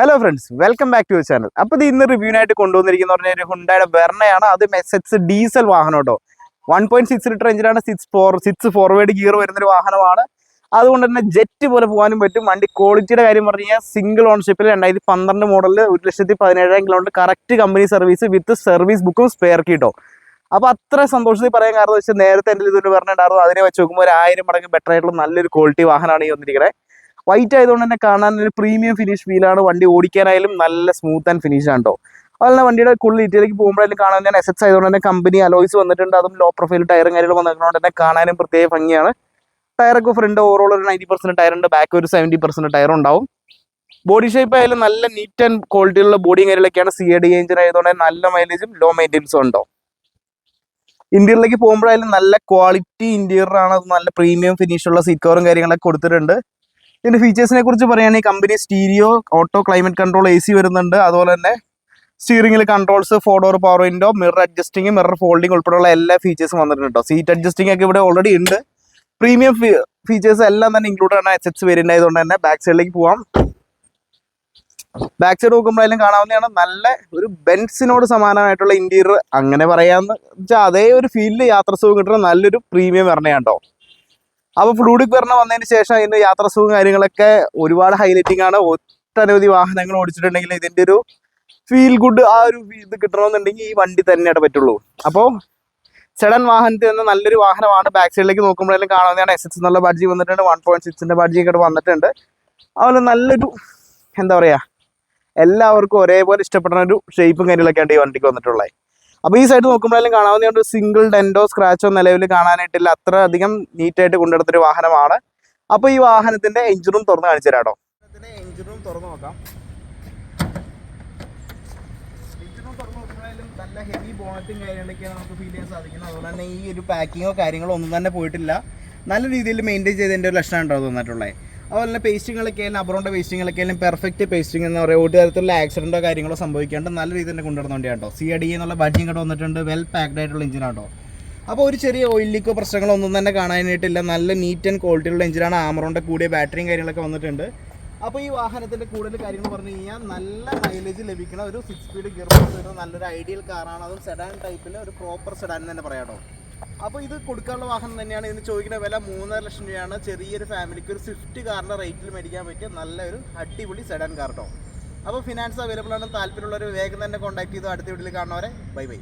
Hello friends, welcome back to channel. അപ്പോൾ ഇത് ഇന്ന് റിവ്യൂവിനായിട്ട് കൊണ്ടുവന്നിരിക്കുന്ന പറഞ്ഞാൽ ഒരു ഹുണ്ടായുടെ വെർണയാണ്. അത് എസ്എക്സ് ഡീസൽ വാഹനം കേട്ടോ. 1.6 ലിറ്റർ എഞ്ചിനാണ്. സിക്സ് ഫോർവേഡ് ഗിയർ വരുന്നൊരു വാഹനമാണ്. അതുകൊണ്ട് തന്നെ ജെറ്റ് പോലെ പോകാനും പറ്റും. വണ്ടി ക്വാളിറ്റിയുടെ കാര്യം പറഞ്ഞു കഴിഞ്ഞാൽ സിംഗിൾ ഓൺഷിപ്പിൽ 2012 മോഡലിൽ 1,17,000 kilometre correct company service with service ബുക്കും സ്പെയർ കിട്ടോ. അപ്പോൾ അത്ര സന്തോഷത്തിൽ പറയാൻ കാരണം വെച്ചാൽ നേരത്തെ എൻ്റെ ഇതൊരു പറഞ്ഞിട്ടുണ്ടായിരുന്നു. അതിനെ വെച്ച് നോക്കുമ്പോൾ ഒരു 1000 മടങ്ങ് ബെറ്റർ ആയിട്ടുള്ള നല്ലൊരു ക്വാളിറ്റി വാഹനമാണ് ഈ വന്നിരിക്കുന്നത്. വൈറ്റ് ആയതുകൊണ്ട് തന്നെ കാണാൻ ഒരു പ്രീമിയം ഫിനിഷ് ഫീലാണ്. വണ്ടി ഓടിക്കാനായാലും നല്ല സ്മൂത്ത് ആൻഡ് ഫിനിഷ് ആണ് കേട്ടോ. അതുപോലെ വണ്ടിയുടെ കൂടുതൽ ഡീറ്റെയിലേക്ക് പോകുമ്പോഴായാലും കാണാൻ ഞാൻ എസ്എക്സ് ആയതുകൊണ്ട് തന്നെ കമ്പനി അലോയ്സ് വന്നിട്ടുണ്ട്. അതും ലോ പ്രൊഫൈൽ ടയറും കാര്യങ്ങളും വന്നിട്ടുകൊണ്ട് തന്നെ കാണാനും പ്രത്യേക ഭംഗിയാണ്. ടയറൊക്കെ ഫ്രണ്ട് ഓവറോൾ ഒരു 90% ടയറുണ്ട്, ബാക്ക് ഒരു 70% ടയർ ഉണ്ടാവും. ബോഡി ഷേപ്പ് ആയാലും നല്ല നീറ്റ് ആൻഡ് ക്വാളിറ്റിയുള്ള ബോഡിയും കാര്യങ്ങളൊക്കെയാണ്. CAD എഞ്ചിൻ ആയതുകൊണ്ട് നല്ല മൈലേജും ലോ മെയിൻ്റെനൻസും ഉണ്ടോ. ഇന്റീരിയറിലേക്ക് പോകുമ്പോഴായാലും നല്ല ക്വാളിറ്റി ഇന്റീരിയർ ആണ്. അത് നല്ല പ്രീമിയം ഫിനിഷുള്ള സീറ്റ് കവറും കാര്യങ്ങളൊക്കെ കൊടുത്തിട്ടുണ്ട്. ഇതിന്റെ ഫീച്ചേഴ്സിനെ കുറിച്ച് പറയുകയാണെങ്കിൽ company stereo, auto climate control, AC വരുന്നുണ്ട്. അതുപോലെ തന്നെ സ്റ്റിയറിംഗിൽ controls, 4 door power window, mirror adjusting, mirror folding ഉൾപ്പെടെയുള്ള എല്ലാ ഫീച്ചേഴ്സും വന്നിട്ടുണ്ട് കേട്ടോ. സീറ്റ് അഡ്ജസ്റ്റിംഗ് ഒക്കെ ഇവിടെ ഓൾറെഡി ഉണ്ട്. പ്രീമിയം ഫീച്ചേഴ്സ് എല്ലാം തന്നെ ഇൻക്ലൂഡ് ആണ് എസ്എക്സ് വേരിയന്റ് ആയതുകൊണ്ട് തന്നെ. ബാക്ക് സൈഡിലേക്ക് പോവാം. ബാക്ക് സൈഡ് നോക്കുമ്പോഴായാലും കാണാവുന്നതാണ്. നല്ല ഒരു ബെൻസിനോട് സമാനമായിട്ടുള്ള ഇന്റീരിയർ അങ്ങനെ പറയാന്ന് വെച്ചാൽ അതേ ഒരു ഫീലിൽ യാത്ര സുഖം കിട്ടുന്ന നല്ലൊരു പ്രീമിയം വരണയാണ് കേട്ടോ. അപ്പോൾ ഫ്ലൂയിഡിക് വെർണ വന്നതിന് ശേഷം അതിൻ്റെ യാത്രാ സുഖം കാര്യങ്ങളൊക്കെ ഒരുപാട് ഹൈലൈറ്റിംഗ് ആണ്. ഒട്ടനവധി വാഹനങ്ങൾ ഓടിച്ചിട്ടുണ്ടെങ്കിൽ ഇതിൻ്റെ ഒരു ഫീൽ ഗുഡ് ആ ഒരു ഇത് കിട്ടണമെന്നുണ്ടെങ്കിൽ ഈ വണ്ടി തന്നെയായിട്ട് പറ്റുള്ളൂ. അപ്പോൾ സെഡൻ വാഹനത്തിൽ നിന്ന് നല്ലൊരു വാഹനമാണ്. ബാക്ക് സൈഡിലേക്ക് നോക്കുമ്പോഴേലും കാണുന്നതാണ് എസ്എക്സ് എന്നുള്ള ബാഡ്ജി വന്നിട്ടുണ്ട്. 1.6ന്റെ ബാഡ്ജി ഒക്കെ വന്നിട്ടുണ്ട്. അതുപോലെ നല്ലൊരു എന്താ പറയുക, എല്ലാവർക്കും ഒരേപോലെ ഇഷ്ടപ്പെടുന്ന ഒരു ഷേപ്പും കാര്യങ്ങളൊക്കെയാണ് ഈ വണ്ടിക്ക് വന്നിട്ടുള്ളത്. അപ്പോൾ ഈ സൈഡ് നോക്കുമ്പോഴേലും കാണാവുന്ന ഒരു സിംഗിൾ ഡെൻറ്റോ സ്ക്രാച്ചോ നിലവിൽ കാണാനായിട്ടില്ല. അത്ര അധികം നീറ്റായിട്ട് കൊണ്ടെടുത്തൊരു വാഹനമാണ്. അപ്പോൾ ഈ വാഹനത്തിന്റെ എഞ്ചിനും തുറന്ന് കാണിച്ചു തരാം കേട്ടോ. എഞ്ചിനും തുറന്ന് നോക്കാം. എഞ്ചിനും തുറന്ന് നോക്കുമ്പോഴേലും നല്ല ഹെവി ബോണറ്റും കാര്യങ്ങളൊക്കെയാണ് നമുക്ക് ഫീൽ ചെയ്യാൻ സാധിക്കുന്നത്. അതുപോലെ തന്നെ ഈ ഒരു പാക്കിങ്ങോ കാര്യങ്ങളോ ഒന്നും തന്നെ പോയിട്ടില്ല. നല്ല രീതിയിൽ മെയിൻറ്റെയിൻ ചെയ്തതിൻ്റെ ഒരു ലക്ഷണം ഉണ്ടോ തോന്നിയിട്ടുള്ളത്. അതുപോലെ തന്നെ പേസ്റ്റിങ്ങുകളൊക്കെ ആയാലും അബ്രോണ്ട പേസ്റ്റിങ്ങുകളൊക്കെ ആയാലും പെർഫെക്റ്റ് പേസ്റ്റിംഗ് എന്ന് പറയുക. ഒരു തരത്തിലുള്ള ആക്സിഡൻറ്റോ കാര്യങ്ങളോ സംഭവിക്കാണ്ട് നല്ല രീതിയിൽ തന്നെ കൊണ്ടുവരുന്ന വണ്ടിയാണ് കേട്ടോ. CAD എന്നുള്ള ബാഡ്ജിങ് കൂടെ വന്നിട്ടുണ്ട്. വെൽ പാക്ഡ് ആയിട്ടുള്ള എഞ്ചിനാണ് കേട്ടോ. അപ്പോൾ ഒരു ചെറിയ ഓയിൽ ലീക്കോ പ്രശ്നങ്ങളോ ഒന്നും തന്നെ കാണാനായിട്ടില്ല. നല്ല നീറ്റ് ആൻഡ് ക്വാളിറ്റിയുള്ള എഞ്ചിനാണ്. ആമറോണ്ട കൂടിയ ബാറ്ററിയും കാര്യങ്ങളൊക്കെ വന്നിട്ടുണ്ട്. അപ്പോൾ ഈ വാഹനത്തിൻ്റെ കൂടുതൽ കാര്യങ്ങൾ പറഞ്ഞു കഴിഞ്ഞാൽ നല്ല മൈലേജ് ലഭിക്കുന്ന ഒരു 6 സ്പീഡ് ഗിയർ ബോക്സ് വരുന്ന നല്ലൊരു ഐഡിയൽ കാറാണ്. അതും സെഡാൻ ടൈപ്പിൽ ഒരു പ്രോപ്പർ സെഡാൻ തന്നെ പറയാം കേട്ടോ. അപ്പോൾ ഇത് കൊടുക്കാനുള്ള വാഹനം തന്നെയാണ്. ഇതിന് ചോദിക്കുന്ന വില 3.5 ലക്ഷം രൂപയാണ്. ചെറിയൊരു ഫാമിലിക്ക് ഒരു സ്വിഫ്റ്റ് കാറിൻ്റെ റേറ്റിൽ മേടിക്കാൻ പറ്റിയ നല്ലൊരു അടിപൊളി സെഡാൻ കാർ കേട്ടോ. അപ്പോൾ ഫിനാൻസ് അവൈലബിൾ ആണ്. താല്പര്യമുള്ളവർ വേഗം തന്നെ കോൺടാക്ട് ചെയ്തു. അടുത്ത വീട്ടിൽ കാണുന്നവരെ ബൈ ബൈ.